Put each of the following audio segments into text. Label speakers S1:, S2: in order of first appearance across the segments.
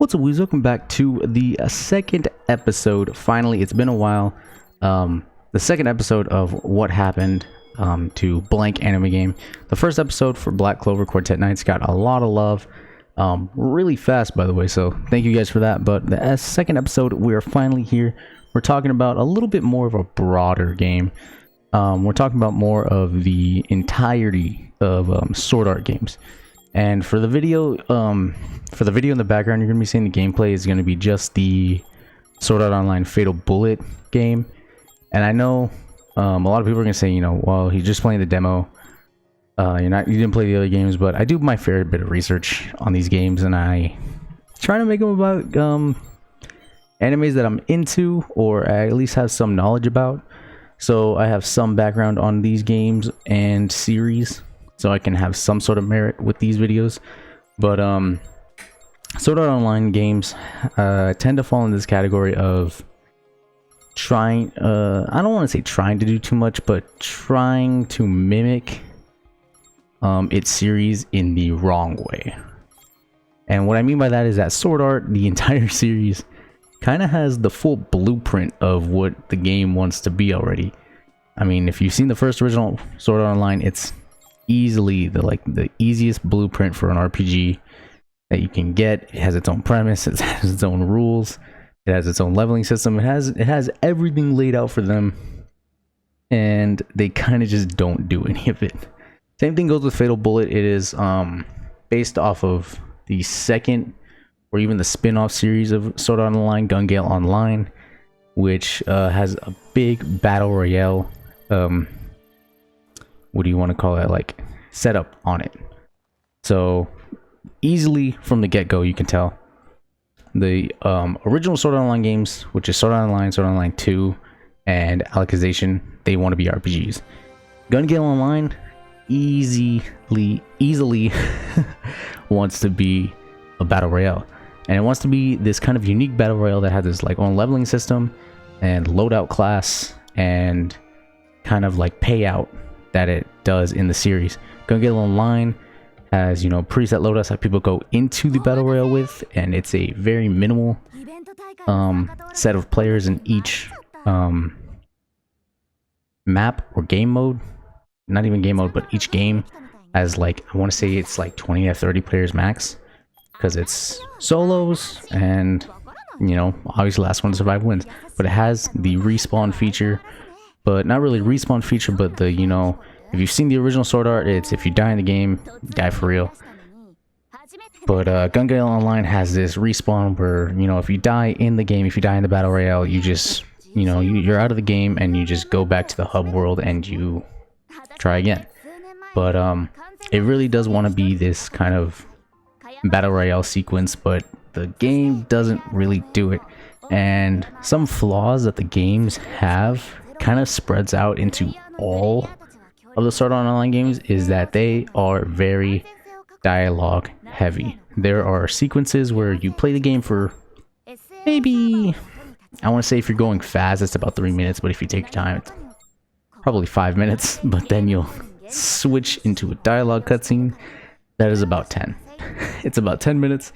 S1: What's up, Weez? Welcome back to the second episode. Finally, it's been a while. The second episode of what happened to Blank Anime Game. The first episode for Black Clover Quartet Knights got a lot of love. Really fast, by the way, so thank you guys for that. But the second episode, we're finally here. We're talking about a little bit more of a broader game. We're talking about more of the entirety of Sword Art games. And for the video, in the background, you're gonna be seeing the gameplay is gonna be just the Sword Art Online Fatal Bullet game. And I know a lot of people are gonna say, you know, well, he's just playing the demo. You didn't play the other games, but I do my fair bit of research on these games, and I try to make them about animes that I'm into, or I at least have some knowledge about. So I have some background on these games and series, so I can have some sort of merit with these videos. But Sword Art Online games tend to fall in this category of trying, I don't want to say trying to do too much, but trying to mimic its series in the wrong way. And what I mean by that is that Sword Art, the entire series, kind of has the full blueprint of what the game wants to be already. I mean, if you've seen the first original Sword Art Online, it's easily the easiest blueprint for an RPG that you can get. It has its own premise, it has its own rules, it has its own leveling system, it has everything laid out for them, and they kind of just don't do any of it. Same thing goes with Fatal Bullet. It is based off of the second or even the spin-off series of Sword Art Online, Gun Gale Online, which has a big battle royale, what do you want to call it, like setup on it. So easily from the get-go, you can tell the original Sword Art Online games, which is Sword Art Online, Sword Art Online 2, and Alicization, they want to be RPGs. Gun Gale Online easily wants to be a battle royale, and it wants to be this kind of unique battle royale that has this like own leveling system and loadout class and kind of like payout that it does in the series. Gun Gale Online has, you know, preset loadouts that people go into the battle royale with, and it's a very minimal set of players in each map or game mode. Not even game mode, but each game has, like, I want to say it's like 20 to 30 players max, because it's solos, and you know, obviously last one to survive wins. But it has the respawn feature, but not really respawn feature, but the, you know, if you've seen the original Sword Art, it's if you die in the game, die for real. But Gun Gale Online has this respawn where, you know, if you die in the game, if you die in the battle royale, you just, you know, you're out of the game and you just go back to the hub world and you try again. But it really does want to be this kind of battle royale sequence, but the game doesn't really do it. And some flaws that the games have kind of spreads out into all of the Sword Art Online games is that they are very dialogue heavy. There are sequences where you play the game for maybe, I want to say if you're going fast, it's about 3 minutes, but if you take your time, it's probably 5 minutes, but then you'll switch into a dialogue cutscene that is about 10. It's about 10 minutes,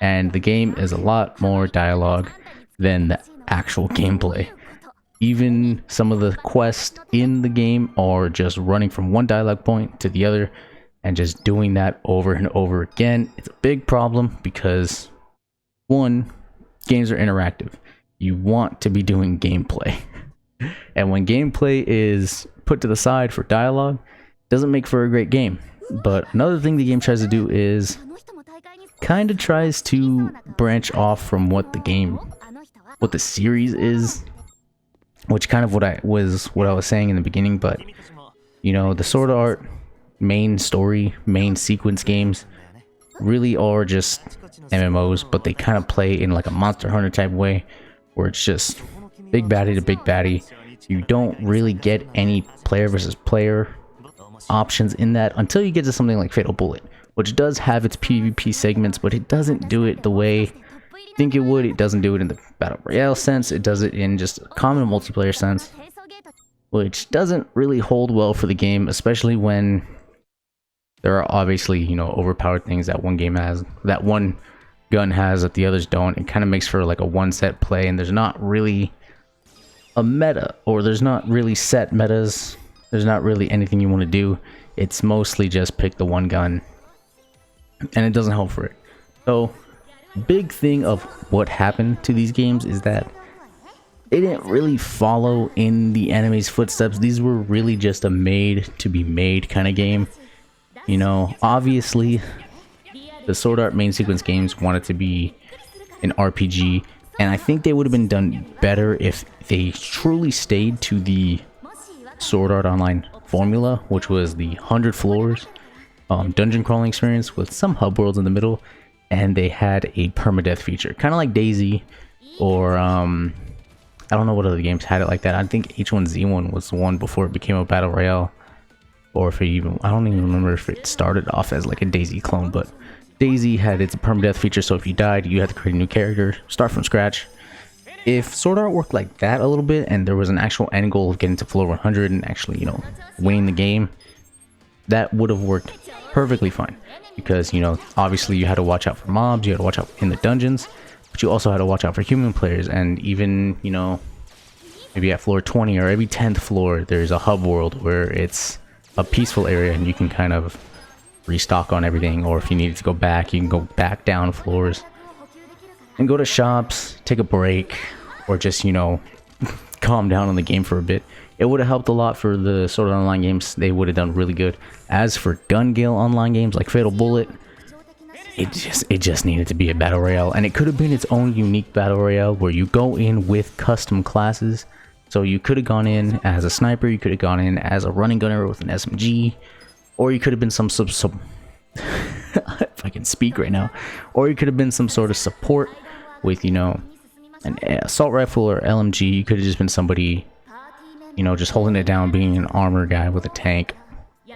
S1: and the game is a lot more dialogue than the actual gameplay. Even some of the quests in the game are just running from one dialogue point to the other and just doing that over and over again. It's a big problem because, one, games are interactive. You want to be doing gameplay. And when gameplay is put to the side for dialogue, it doesn't make for a great game. But another thing the game tries to do is kind of tries to branch off from what the series is, which kind of what I was saying in the beginning. But you know, the Sword Art main story, main sequence games really are just MMOs, but they kind of play in like a Monster Hunter type way, where it's just big baddie to big baddie. You don't really get any player versus player options in that until you get to something like Fatal Bullet, which does have its PvP segments, but it doesn't do it the way you think it would. It doesn't do it in the battle royale sense. It does it in just a common multiplayer sense, which doesn't really hold well for the game, especially when there are obviously, you know, overpowered things that one game has, that one gun has that the others don't. It kind of makes for like a one set play, and there's not really a meta, or there's not really set metas. There's not really anything you want to do. It's mostly just pick the one gun, and it doesn't help for it. So big thing of what happened to these games is that they didn't really follow in the anime's footsteps. These were really just a made to be made kind of game. You know, obviously the Sword Art main sequence games wanted to be an RPG, and I think they would have been done better if they truly stayed to the Sword Art Online formula, which was the 100 floors dungeon crawling experience with some hub worlds in the middle, and they had a permadeath feature, kind of like DayZ, or I don't know what other games had it like that. I think H1Z1 was the one before it became a battle royale, or if it even, I don't even remember if it started off as like a DayZ clone, but DayZ had its permadeath feature, so if you died, you had to create a new character, start from scratch. If Sword Art worked like that a little bit, and there was an actual end goal of getting to floor 100 and actually, you know, winning the game, that would have worked perfectly fine. Because, you know, obviously you had to watch out for mobs, you had to watch out in the dungeons, but you also had to watch out for human players. And even, you know, maybe at floor 20 or every 10th floor, there's a hub world where it's a peaceful area and you can kind of restock on everything. Or if you needed to go back, you can go back down floors and go to shops, take a break, or just, you know, calm down on the game for a bit. It would have helped a lot for the Sword Art Online games. They would have done really good. As for Gun Gale Online games like Fatal Bullet, it just needed to be a battle royale, and it could have been its own unique battle royale where you go in with custom classes. So you could have gone in as a sniper, you could have gone in as a running gunner with an SMG, or you could have been some if I can speak right now, or you could have been some sort of support with, you know, an assault rifle or LMG. You could have just been somebody, you know, just holding it down, being an armor guy with a tank.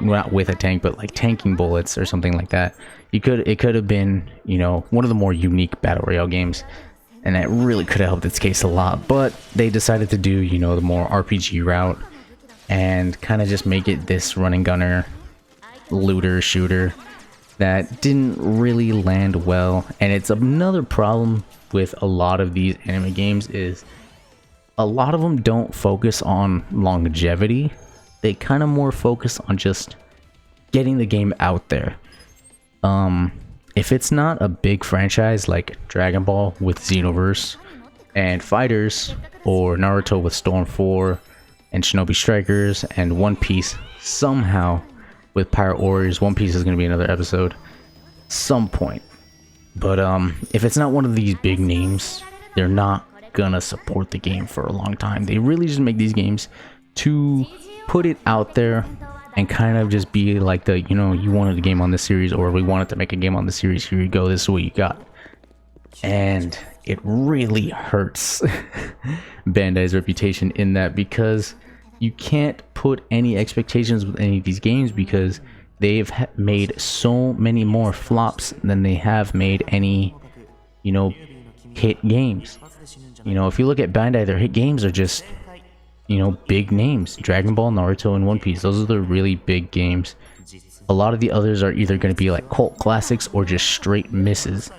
S1: Not with a tank, but like tanking bullets or something like that. It could have been, you know, one of the more unique battle royale games, and that really could have helped its case a lot. But they decided to do, you know, the more RPG route and kind of just make it this running gunner looter shooter that didn't really land well. And it's another problem with a lot of these anime games is a lot of them don't focus on longevity. They kind of more focus on just getting the game out there. If it's not a big franchise like Dragon Ball with Xenoverse and Fighters, or Naruto with Storm 4 and Shinobi Strikers, and One Piece somehow with Pirate Warriors. One Piece is going to be another episode some point. But if it's not one of these big names, they're not gonna support the game for a long time. They really just make these games to put it out there and kind of just be like the, you know, you wanted a game on this series, or we wanted to make a game on this series, here you go, this is what you got. And it really hurts Bandai's reputation in that, because you can't put any expectations with any of these games, because they've made so many more flops than they have made any, you know, hit games. You know, if you look at Bandai, their hit games are just, you know, big names. Dragon Ball, Naruto, and One Piece. Those are the really big games. A lot of the others are either going to be like cult classics or just straight misses.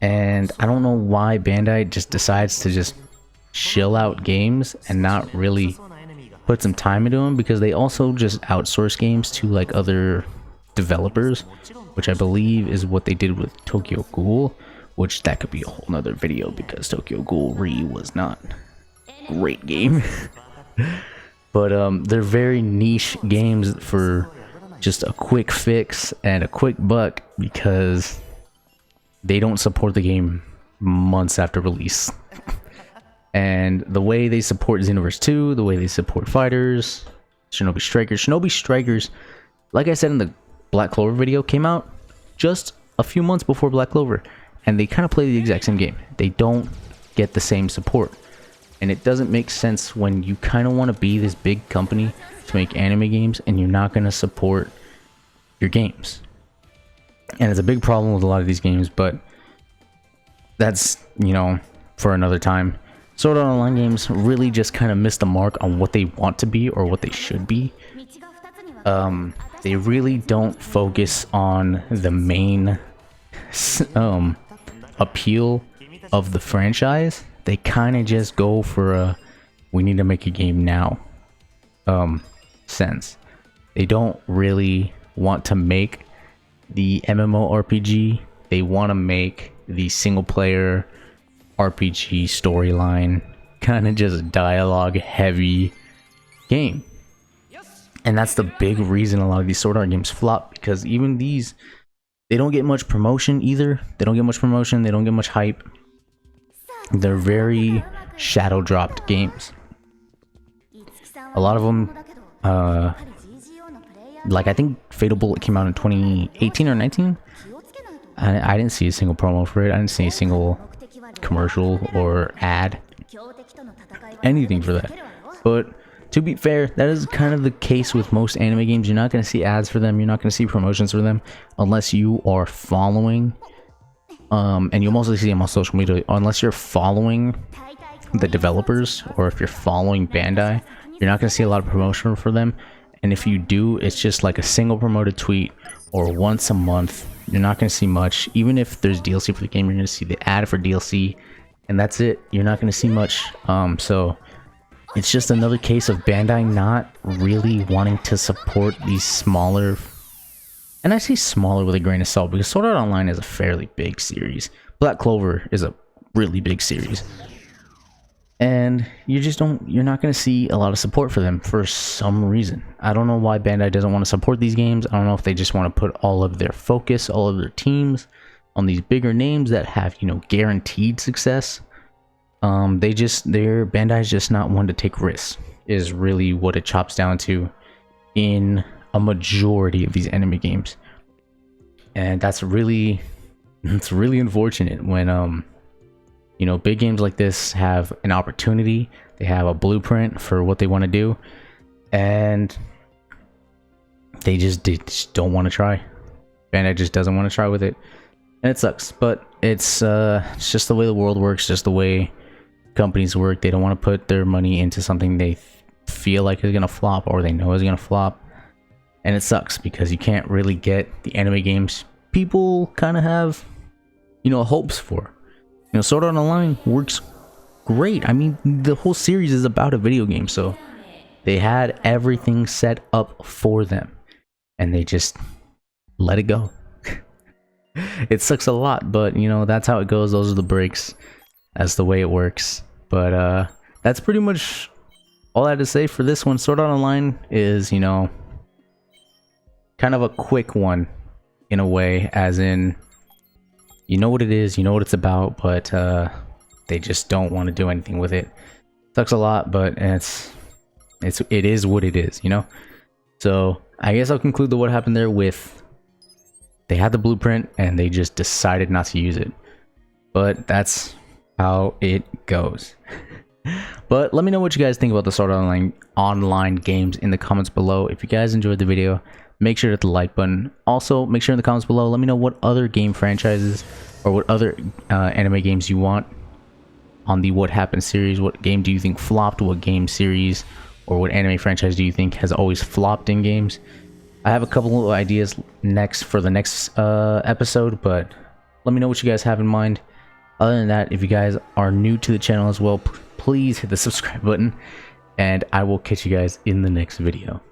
S1: And I don't know why Bandai just decides to just chill out games and not really put some time into them, because they also just outsource games to like other developers, which I believe is what they did with Tokyo Ghoul, which that could be a whole nother video, because Tokyo Ghoul Re was not a great game. But they're very niche games for just a quick fix and a quick buck, because they don't support the game months after release. And the way they support Xenoverse 2, the way they support Fighters, Shinobi Strikers, like I said in the Black Clover video, came out just a few months before Black Clover, and they kind of play the exact same game. They don't get the same support, and it doesn't make sense when you kind of want to be this big company to make anime games and you're not going to support your games. And it's a big problem with a lot of these games, but that's, you know, for another time. Sword Art Online games really just kind of miss the mark on what they want to be or what they should be. They really don't focus on the main appeal of the franchise, they kind of just go for a we need to make a game now sense. They don't really want to make the MMORPG. They want to make the single player RPG storyline kind of just dialogue heavy game. And that's the big reason a lot of these Sword Art games flop, because even these, they don't get much promotion either. They don't get much promotion, they don't get much hype. They're very shadow dropped games. A lot of them, like I think Fatal Bullet came out in 2018 or 19. I didn't see a single promo for it. I didn't see a single commercial or ad, anything for that. But to be fair, that is kind of the case with most anime games. You're not going to see ads for them. You're not going to see promotions for them unless you are following. And you'll mostly see them on social media unless you're following the developers, or if you're following Bandai, you're not going to see a lot of promotion for them. And if you do, it's just like a single promoted tweet or once a month. You're not going to see much. Even if there's DLC for the game, you're going to see the ad for DLC, and that's it. You're not going to see much. So it's just another case of Bandai not really wanting to support these smaller, and I say smaller with a grain of salt because Sword Art Online is a fairly big series. Black Clover is a really big series. And you're not going to see a lot of support for them for some reason. I don't know why Bandai doesn't want to support these games. I don't know if they just want to put all of their focus, all of their teams on these bigger names that have, you know, guaranteed success. Bandai's just not one to take risks, is really what it chops down to in a majority of these anime games. And it's really unfortunate when you know, big games like this have an opportunity, they have a blueprint for what they want to do, and they just don't want to try. Bandai just doesn't want to try with it, and it sucks. But it's just the way the world works, just the way companies work. They don't want to put their money into something they feel like is gonna flop, or they know is gonna flop, and it sucks because you can't really get the anime games people kind of have, you know, hopes for. You know, Sword Art Online works great. I mean, the whole series is about a video game, so they had everything set up for them, and they just let it go. It sucks a lot, but you know, that's how it goes. Those are the breaks. That's the way it works. But that's pretty much all I had to say for this one. Sword Art Online is, you know, kind of a quick one in a way, as in, you know what it is, you know what it's about, but they just don't want to do anything with it. Sucks a lot, but it is what it is, you know? So I guess I'll conclude the what happened there with they had the blueprint and they just decided not to use it. But that's how it goes. But let me know what you guys think about the Sword Art Online games in the comments below. If you guys enjoyed the video, make sure to hit the like button. Also, make sure in the comments below, let me know what other game franchises or what other anime games you want on the What Happened series. What game do you think flopped? What game series or what anime franchise do you think has always flopped in games? I have a couple of ideas for the next episode, but let me know what you guys have in mind. Other than that, if you guys are new to the channel as well, please hit the subscribe button, and I will catch you guys in the next video.